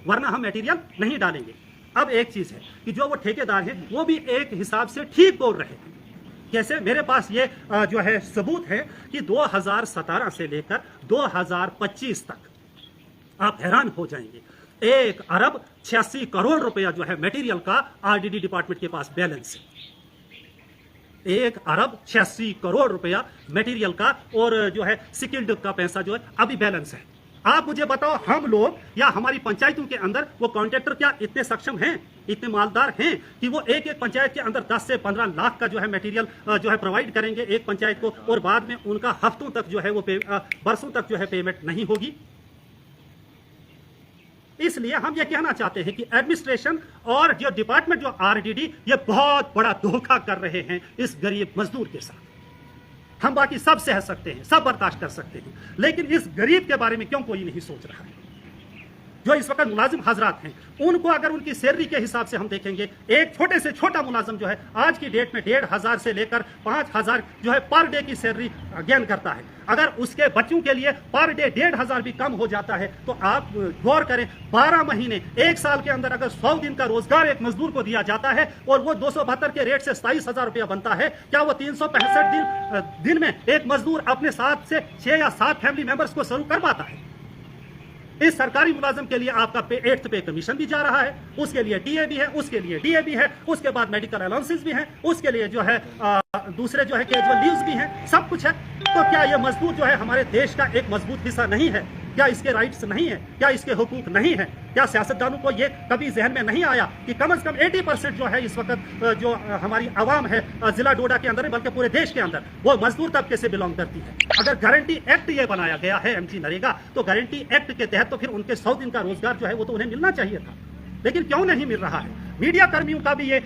वरना हम मटेरियल नहीं डालेंगे। अब एक चीज है कि जो वो ठेकेदार हैं वो भी एक हिसाब से ठीक बोल रहे हैं। कैसे? मेरे पास ये जो है सबूत है कि 2017 से लेकर 2025 तक आप हैरान हो जाएंगे, 1 अरब 86 करोड़ रुपया जो है मटेरियल का आरडीडी डिपार्टमेंट के पास बैलेंस है। 1 अरब 86 करोड़ रुपया मटेरियल का और जो है स्किल्ड का पैसा जो है अभी बैलेंस है। आप मुझे बताओ, हम लोग या हमारी पंचायतों के अंदर वो कॉन्ट्रैक्टर क्या इतने सक्षम हैं, इतने मालदार हैं कि वो एक एक पंचायत के अंदर 10 से 15 लाख का जो है मटेरियल जो है प्रोवाइड करेंगे एक पंचायत को, और बाद में उनका हफ्तों तक जो है वो बरसों तक जो है पेमेंट नहीं होगी? इसलिए हम ये कहना चाहते हैं कि एडमिनिस्ट्रेशन और जो डिपार्टमेंट जो आरडीडी ये बहुत बड़ा धोखा कर रहे हैं इस गरीब मजदूर के साथ। हम बाकी सब सह सकते हैं, सब बर्दाश्त कर सकते हैं, लेकिन इस गरीब के बारे में क्यों कोई नहीं सोच रहा है? जो इस वक्त मुलाजिम हजरात हैं उनको अगर उनकी सैलरी के हिसाब से हम देखेंगे, एक छोटे से छोटा मुलाजिम जो है आज की डेट में 1500 से लेकर 5000 जो है पर डे की सैलरी गेन करता है। अगर उसके बच्चों के लिए पर डे 1500 भी कम हो जाता है तो आप गौर करें, 12 महीने 1 साल के अंदर अगर 100 दिन का रोजगार एक मजदूर को दिया जाता है और वो 272 के रेट से 27,000 रुपया बनता है, क्या वो 365 दिन में एक मजदूर अपने 7 से 6 या 7 फैमिली मेंबर्स को सर्व कर पाता है? इस सरकारी मुलाजिम के लिए आपका 8th पे कमीशन भी जा रहा है, उसके लिए टीए भी है, उसके लिए डीए भी है, उसके बाद मेडिकल अलाउंसेस भी हैं, उसके लिए जो है दूसरे जो है कैजुअल लीव्स भी हैं, सब कुछ है। तो क्या ये मजदूर जो है हमारे देश का एक मजबूत हिस्सा नहीं है? क्या इसके राइट्स नहीं है? क्या इसके हुकूक नहीं है? क्या सियासतदानों को ये कभी जहन में नहीं आया कि कम से कम 80% जो है इस वक्त जो हमारी आवाम है जिला डोडा के अंदर बल्कि पूरे देश के अंदर वो मजदूर तबके से बिलोंग करती है। अगर गारंटी एक्ट ये बनाया गया है एमजी नरेगा, तो गारंटी एक्ट के तहत तो फिर उनके 100 दिन का रोजगार जो है वो तो उन्हें मिलना चाहिए था, लेकिन क्यों नहीं मिल रहा है? मीडिया कर्मियों का भी ये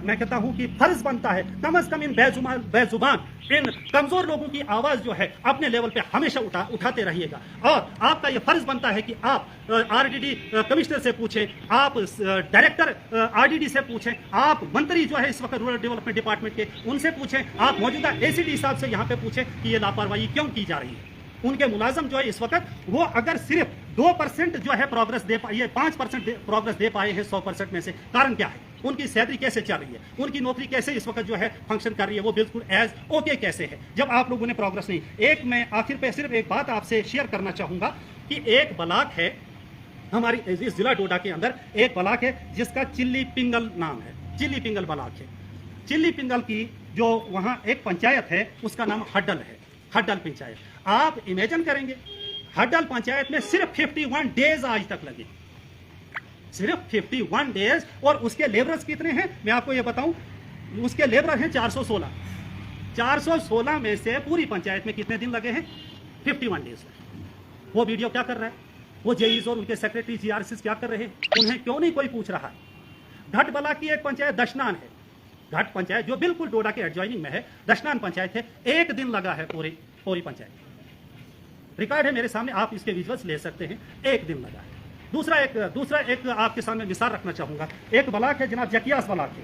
मैं कहता हूं कि फर्ज बनता है कम से कम इन बेजुबान इन कमजोर लोगों की आवाज जो है अपने लेवल पे हमेशा उठाते रहिएगा। और आपका ये फर्ज बनता है कि आप आरडीडी कमिश्नर से पूछें, आप डायरेक्टर आरडीडी से पूछें, आप मंत्री जो है इस वक्त रूरल डेवलपमेंट डिपार्टमेंट के उनसे पूछें, आप मौजूदा एसीडी साहब से यहाँ पे पूछें कि ये लापरवाही क्यों की जा रही है। उनके मुलाजम जो है इस वक्त वो अगर सिर्फ 2% जो है प्रोग्रेस दे पाए, 5% प्रोग्रेस दे पाए हैं 100% में से, कारण क्या है? उनकी सैलरी कैसे चल रही है? उनकी नौकरी कैसे इस वक्त जो है फंक्शन कर रही है? वो बिल्कुल एज ओके कैसे है जब आप लोगों ने प्रोग्रेस नहीं? एक मैं आखिर पे सिर्फ एक बात आपसे शेयर करना चाहूंगा कि एक ब्लॉक है हमारी इस जिला डोडा के अंदर, एक ब्लॉक है जिसका चिल्ली पिंगल नाम है, चिल्ली पिंगल ब्लॉक है। चिल्ली पिंगल की जो वहाँ एक पंचायत है उसका नाम हड्डल है, हड्डल पंचायत। आप इमेजिन करेंगे हड्डल पंचायत में सिर्फ 51 डेज आज तक लगे, सिर्फ 51 डेज, और उसके लेबरर्स कितने हैं मैं आपको ये बताऊं, उसके लेबर हैं 416। 416 में से पूरी पंचायत में कितने दिन लगे हैं? 51 डेज। वो वीडियो क्या कर रहा है? वो जेईज और उनके सेक्रेटरी जीआरसीज क्या कर रहे हैं? उन्हें क्यों नहीं कोई पूछ रहा है? घट बला की एक पंचायत दशनान है, घट पंचायत जो बिल्कुल डोडा के एडजॉइनिंग में है, दशनान पंचायत है, 1 दिन लगा है पूरी पंचायत। रिकॉर्ड है मेरे सामने, आप इसके विजुअल्स ले सकते हैं, 1 दिन लगा है। दूसरा एक आपके सामने मिसाल रखना चाहूंगा। एक ब्लॉक है जनाब जकियास ब्लॉक है,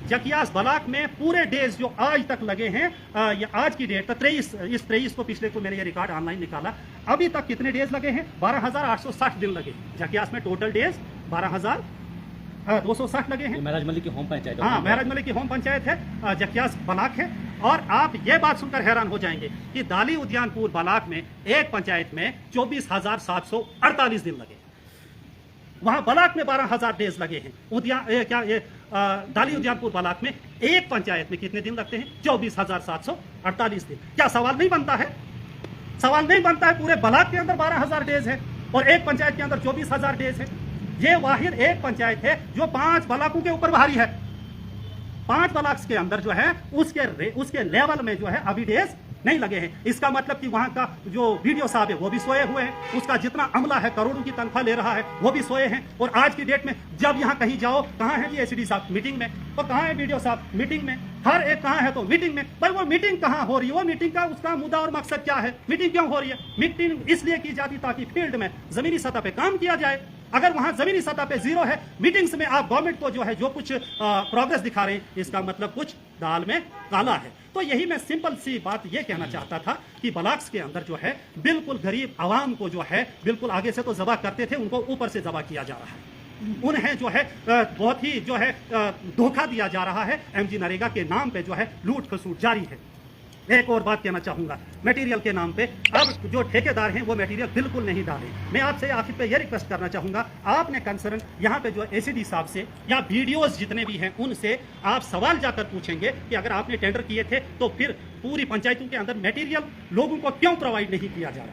जकियास ब्लॉक में पूरे डेज जो आज तक लगे हैं, या आज की डेट तक 23 को, पिछले को मैंने ये रिकॉर्ड ऑनलाइन निकाला, अभी तक कितने डेज लगे हैं? 12,860 दिन लगे जकियास में। टोटल डेज 12,260 लगे हैं। महराज मलिक की होम पंचायत, हाँ महराज मलिक की होम पंचायत है, जकियास ब्लॉक है। और आप ये बात सुनकर हैरान हो जाएंगे कि दाली उद्यानपुर ब्लॉक में एक पंचायत में 24,748 दिन लगे, वहां ब्लॉक में 12,000 डेज लगे हैं। दाली उद्यानपुर ब्लॉक में एक पंचायत में कितने दिन लगते हैं? 24,748 दिन। क्या सवाल नहीं बनता है? सवाल नहीं बनता है? पूरे ब्लॉक के अंदर 12,000 डेज है और एक पंचायत के अंदर 24,000 डेज है। ये वाहिद एक पंचायत है जो 5 ब्लॉकों के ऊपर भारी है। 5 ब्लॉक्स के अंदर जो है उसके लेवल में जो है अभी डेज नहीं लगे हैं। इसका मतलब कि वहां का जो वीडियो साहब है वो भी सोए हुए हैं, उसका जितना अमला है करोड़ों की तनख्वाह ले रहा है वो भी सोए हैं। और आज की डेट में जब यहाँ कहीं जाओ, कहाँ है जी एसीडी साहब? मीटिंग में। तो कहाँ है वीडियो साहब? मीटिंग में। हर एक कहाँ है? तो मीटिंग में। पर वो मीटिंग कहाँ हो रही है? वो मीटिंग का उसका मुद्दा और मकसद क्या है? मीटिंग क्यों हो रही है? मीटिंग इसलिए की जाती ताकि फील्ड में जमीनी सतह पे काम किया जाए। अगर वहां जमीनी सतह पे जीरो है, मीटिंग्स में आप गवर्नमेंट को जो है जो कुछ प्रोग्रेस दिखा रहे हैं, इसका मतलब कुछ दाल में काला है। तो यही मैं सिंपल सी बात ये कहना चाहता था कि ब्लॉक्स के अंदर जो है बिल्कुल गरीब आवाम को जो है बिल्कुल आगे से तो जबा करते थे, उनको ऊपर से जबा किया जा रहा है। उन्हें जो है बहुत ही जो है धोखा दिया जा रहा है। एमजी नरेगा के नाम पे जो है लूट खसूट जारी है। एक और बात कहना चाहूंगा मटेरियल के नाम पे, अब जो ठेकेदार हैं वो मटेरियल बिल्कुल नहीं डाले। मैं आपसे आखिर पे ये रिक्वेस्ट करना चाहूंगा, आपने कंसर्न यहाँ पे जो एसीडी साहब से या वीडियोस जितने भी हैं उनसे आप सवाल जाकर पूछेंगे कि अगर आपने टेंडर किए थे तो फिर पूरी पंचायतों के अंदर मटेरियल लोगों को क्यों प्रोवाइड नहीं किया जा रहा।